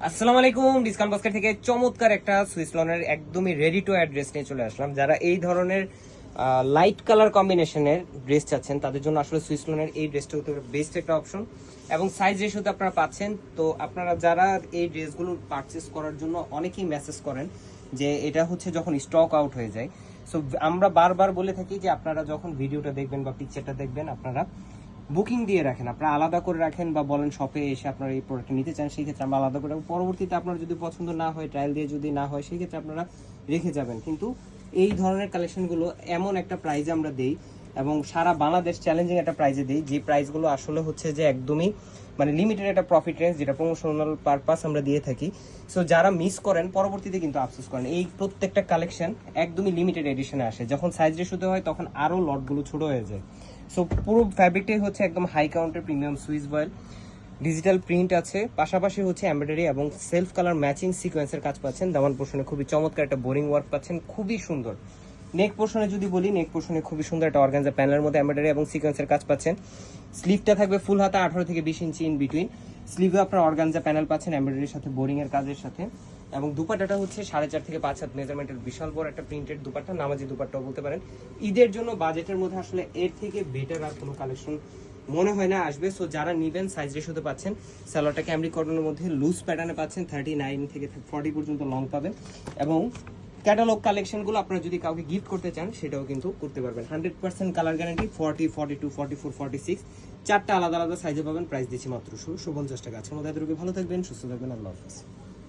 আসসালামু আলাইকুম। Discount basket থেকে চমৎকার একটা সুইস লনের একদমই রেডি টু ওয়্যার ড্রেস নিয়ে চলে আসলাম। যারা এই ধরনের লাইট কালার কম্বিনেশনের ড্রেস চাচ্ছেন তাদের জন্য আসলে সুইস লনের এই ড্রেসটা হতে বেস্ট একটা অপশন এবং সাইজ রেশিওতে আপনারা পাচ্ছেন। তো আপনারা যারা এই ড্রেসগুলো পারচেস করার জন্য অনেকেই মেসেজ করেন যে এটা হচ্ছে যখন স্টক আউট হয়ে যায়। সো আমরা বারবার বলে থাকি যে আপনারা যখন ভিডিওটা দেখবেন বা পিকচারটা দেখবেন আপনারা বুকিং দিয়ে রাখেন, আপনারা আলাদা করে রাখেন বা বলেন শপে এসে আপনারা এই প্রোডাক্ট নিতে চান, সেই ক্ষেত্রে আমরা আলাদা করে রাখবো। পরবর্তীতে আপনার যদি পছন্দ না হয়, ট্রায়াল দিয়ে যদি না হয়, সেই ক্ষেত্রে আপনারা রেখে যাবেন। কিন্তু এই ধরনের কালেকশনগুলো এমন একটা প্রাইজে আমরা দেই এবং সারা বাংলাদেশ চ্যালেঞ্জিং একটা প্রাইজে দিই, যে প্রাইসগুলো আসলে হচ্ছে যে একদমই মানে লিমিটেড একটা প্রফিট রেঞ্জ, যেটা প্রমোশনাল পারপাস আমরা দিয়ে থাকি। সো যারা মিস করেন পরবর্তীতে কিন্তু আফসোস করেন। এই প্রত্যেকটা কালেকশন একদমই লিমিটেড এডিশনে আসে, যখন সাইজ রেশিওতে হয় তখন আরও লটগুলো ছোট হয়ে যায়। সো পুরো ফ্যাব্রিকটাই হচ্ছে একদম হাই কাউন্টের premium swiss voile, digital print আছে, পাশাপাশি হচ্ছে এমব্রয়ডারি এবং সেলফ কালার ম্যাচিং সিকোয়েন্সের কাজ পাচ্ছেন। দামান পোর্শনে খুবই চমৎকার একটা বোরিং ওয়ার্ক পাচ্ছেন, খুবই সুন্দর। নেক পোর্শনে যদি বলি, নেক পোর্শনে খুবই সুন্দর একটা অর্গানজা প্যানেলের মধ্যে এমব্রয়ডারি এবং সিকোয়েন্সের কাজ পাচ্ছেন। স্লিভটা থাকবে ফুল হাতা 18 থেকে 20 ইঞ্চি ইন বিটুইন। স্লিভে আপনার অর্গানজা প্যানেল পাচ্ছেন এমব্রয়ডারির সাথে, বোরিং এর কাজের সাথে। এবং দুপাট্টাটা হচ্ছে 4.5 থেকে 5 হাত মেজারমেন্টের বিশাল বড় একটা প্রিন্টেড দুপাট্টা, নামাজি দুপাট্টাও বলতে পারেন। ঈদের জন্য বাজেটের মধ্যে আসলে এর থেকে বেটার আর কোনো কালেকশন মনে হয় না আসবে। সো যারা নিবেন সাইজ রেশিওতে পাচ্ছেন। সালোয়ারটা ক্যামরি কটনের মধ্যে লুজ প্যাটার্নে পাচ্ছেন, 39 থেকে 40 পর্যন্ত লং পাবেন। এবং ক্যাটালগ কালেকশনগুলো আপনারা যদি কাউকে গিফট করতে চান সেটাও কিন্তু করতে পারবেন। 100% কালার গ্যারান্টি, 40, 42, 44, 46 চারটা আলাদা আলাদা সাইজে পাবেন। প্রাইস দিচ্ছি মাত্র 50 টাকা। আজকের মধ্যে এতটুকু, ভালো থাকবেন, সুস্থ থাকবেন, আল্লাহ হাফেজ।